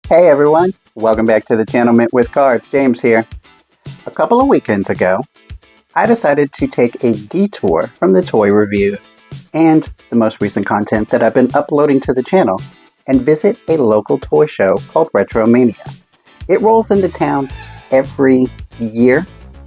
Hey everyone, welcome back to the channel Mint with Cards. James here. A couple of weekends ago, I decided to take a detour from the toy reviews and the most recent content that I've been uploading to the channel and visit a local toy show called Retromania. It rolls into town every year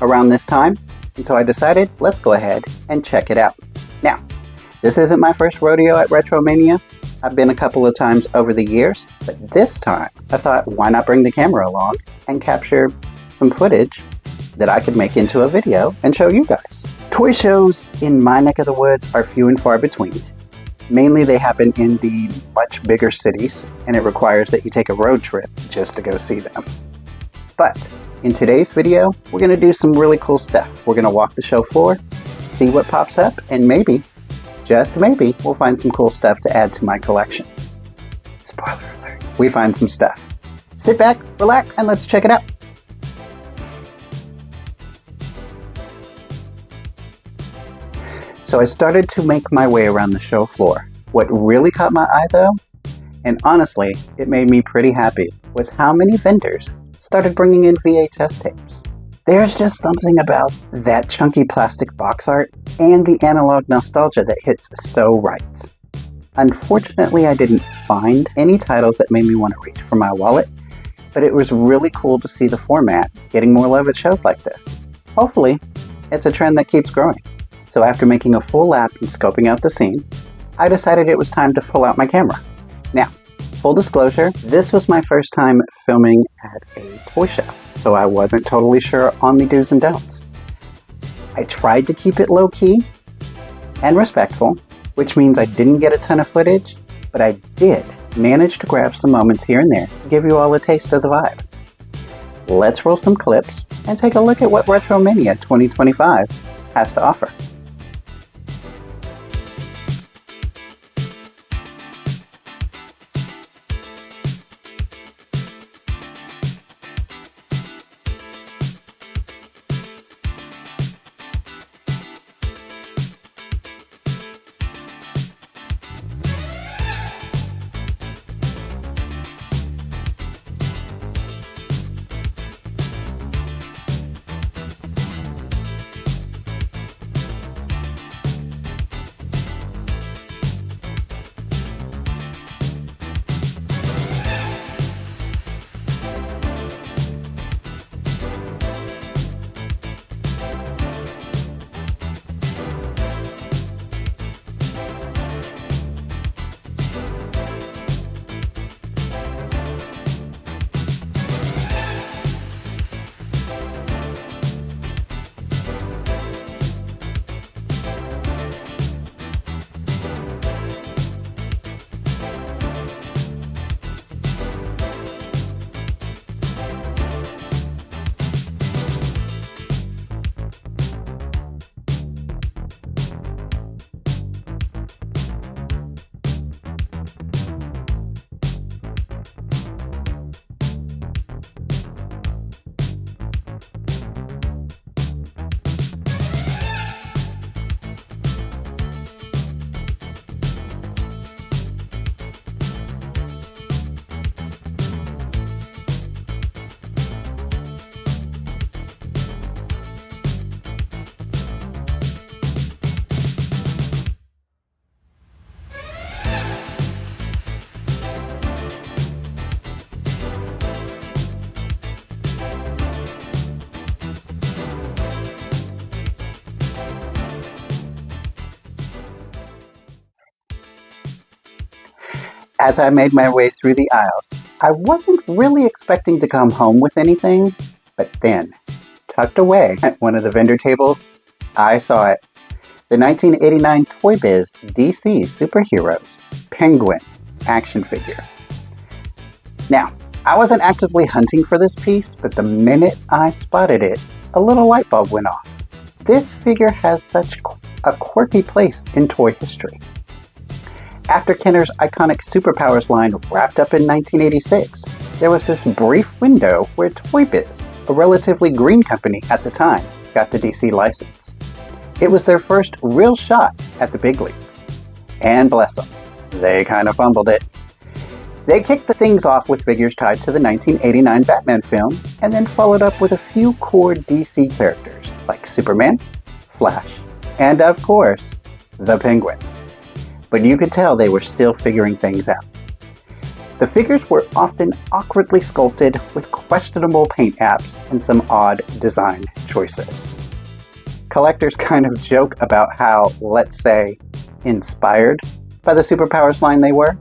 around this time, and so I decided let's go ahead and check it out. Now, this isn't my first rodeo at Retromania. I've been a couple of times over the years, but this time I thought, why not bring the camera along and capture some footage that I could make into a video and show you guys. Toy shows in my neck of the woods are few and far between. Mainly they happen in the much bigger cities, and it requires that you take a road trip just to go see them. But in today's video, we're going to do some really cool stuff. We're going to walk the show floor, see what pops up, and maybe, just maybe, we'll find some cool stuff to add to my collection. Spoiler alert. We find some stuff. Sit back, relax, and let's check it out. So I started to make my way around the show floor. What really caught my eye though, and honestly, it made me pretty happy, was how many vendors started bringing in VHS tapes. There's just something about that chunky plastic box art and the analog nostalgia that hits so right. Unfortunately, I didn't find any titles that made me want to reach for my wallet, but it was really cool to see the format getting more love at shows like this. Hopefully, it's a trend that keeps growing. So after making a full lap and scoping out the scene, I decided it was time to pull out my camera. Now, full disclosure, this was my first time filming at a toy show, so I wasn't totally sure on the do's and don'ts. I tried to keep it low-key and respectful, which means I didn't get a ton of footage, but I did manage to grab some moments here and there to give you all a taste of the vibe. Let's roll some clips and take a look at what Retromania 2025 has to offer. As I made my way through the aisles, I wasn't really expecting to come home with anything, but then, tucked away at one of the vendor tables, I saw it. The 1989 Toy Biz DC Superheroes Penguin action figure. Now, I wasn't actively hunting for this piece, but the minute I spotted it, a little light bulb went off. This figure has such a quirky place in toy history. After Kenner's iconic Superpowers line wrapped up in 1986, there was this brief window where Toy Biz, a relatively green company at the time, got the DC license. It was their first real shot at the big leagues. And bless them, they kind of fumbled it. They kicked the things off with figures tied to the 1989 Batman film, and then followed up with a few core DC characters like Superman, Flash, and of course, the Penguin. But you could tell they were still figuring things out. The figures were often awkwardly sculpted with questionable paint apps and some odd design choices. Collectors kind of joke about how, let's say, inspired by the superpowers line they were.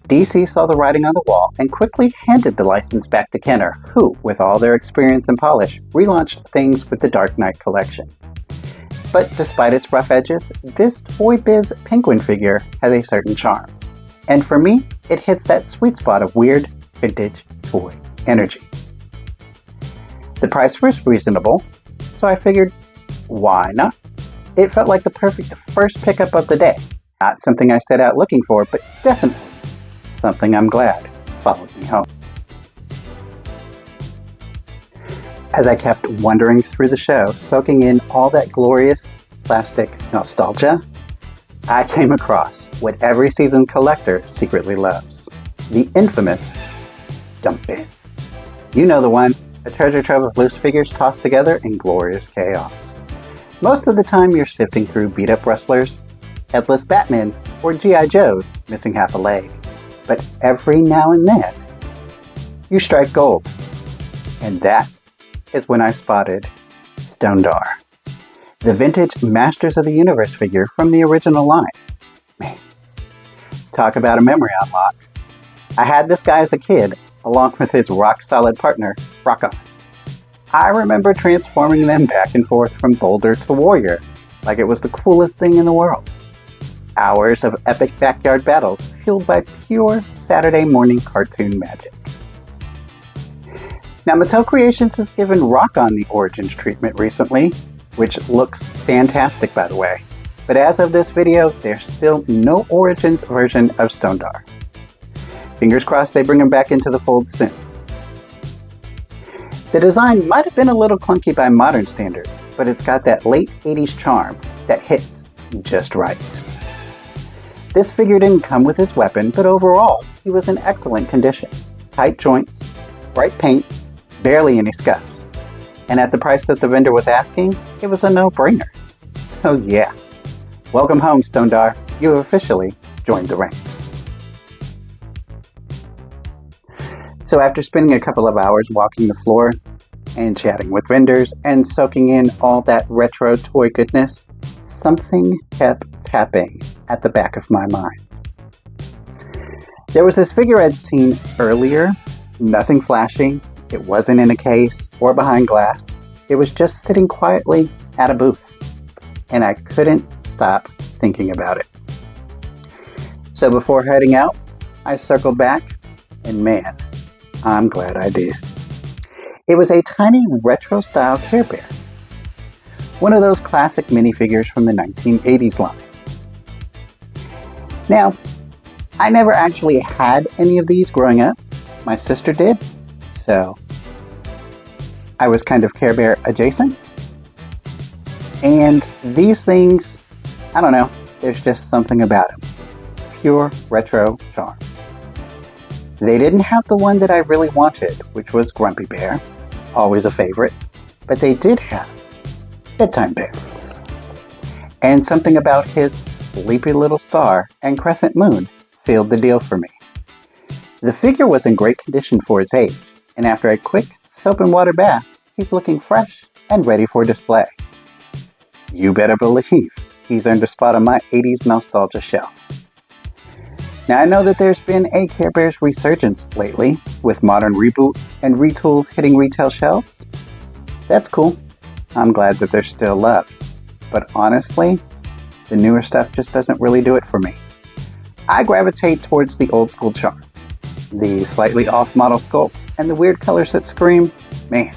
DC saw the writing on the wall and quickly handed the license back to Kenner, who, with all their experience and polish, relaunched things with the Dark Knight collection. But despite its rough edges, this Toy Biz Penguin figure has a certain charm. And for me, it hits that sweet spot of weird, vintage toy energy. The price was reasonable, so I figured, why not? It felt like the perfect first pickup of the day. Not something I set out looking for, but definitely something I'm glad followed me home. As I kept wandering through the show, soaking in all that glorious plastic nostalgia, I came across what every seasoned collector secretly loves. The infamous dump bin. You know the one, a treasure trove of loose figures tossed together in glorious chaos. Most of the time you're sifting through beat-up wrestlers, headless Batman, or G.I. Joes missing half a leg. But every now and then, you strike gold. And that is when I spotted Stondar, the vintage Masters of the Universe figure from the original line. Man, talk about a memory unlock. I had this guy as a kid, along with his rock-solid partner, Rock-On. I remember transforming them back and forth from Boulder to Warrior, like it was the coolest thing in the world. Hours of epic backyard battles fueled by pure Saturday morning cartoon magic. Now, Mattel Creations has given Rock-On the Origins treatment recently, which looks fantastic, by the way. But as of this video, there's still no Origins version of Stondar. Fingers crossed they bring him back into the fold soon. The design might have been a little clunky by modern standards, but it's got that late 80s charm that hits just right. This figure didn't come with his weapon, but overall, he was in excellent condition. Tight joints, bright paint, barely any scuffs. And at the price that the vendor was asking, it was a no-brainer. So yeah, welcome home, Stondar. You have officially joined the ranks. So after spending a couple of hours walking the floor and chatting with vendors and soaking in all that retro toy goodness, something kept tapping at the back of my mind. There was this figure I'd seen earlier, nothing flashy. It wasn't in a case or behind glass. It was just sitting quietly at a booth, and I couldn't stop thinking about it. So before heading out, I circled back, and man, I'm glad I did. It was a tiny retro-style Care Bear. One of those classic minifigures from the 1980s line. Now, I never actually had any of these growing up. My sister did, so I was kind of Care Bear adjacent. And these things, I don't know, there's just something about them. Pure retro charm. They didn't have the one that I really wanted, which was Grumpy Bear, always a favorite, but they did have Bedtime Bear. And something about his sleepy little star and crescent moon sealed the deal for me. The figure was in great condition for its age, and after a quick soap and water bath, he's looking fresh and ready for display. You better believe he's earned a spot on my 80s nostalgia shelf. Now I know that there's been a Care Bears resurgence lately, with modern reboots and retools hitting retail shelves. That's cool. I'm glad that there's still love. But honestly, the newer stuff just doesn't really do it for me. I gravitate towards the old school charm. The slightly off-model sculpts and the weird colors that scream, man,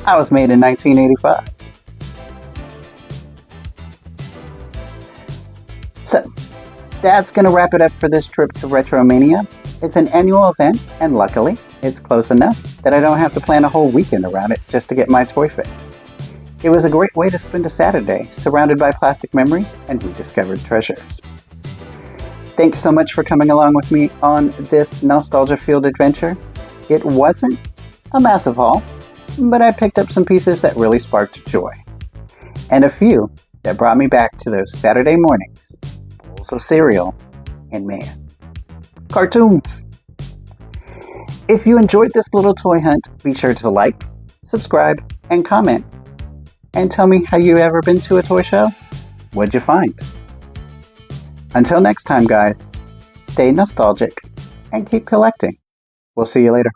I was made in 1985. So, that's going to wrap it up for this trip to Retromania. It's an annual event, and luckily, it's close enough that I don't have to plan a whole weekend around it just to get my toy fix. It was a great way to spend a Saturday surrounded by plastic memories and rediscovered treasures. Thanks so much for coming along with me on this nostalgia-filled adventure. It wasn't a massive haul, but I picked up some pieces that really sparked joy. And a few that brought me back to those Saturday mornings, bowls of cereal, and man, cartoons. If you enjoyed this little toy hunt, be sure to like, subscribe, and comment. And tell me how you ever been to a toy show. What'd you find? Until next time, guys, stay nostalgic and keep collecting. We'll see you later.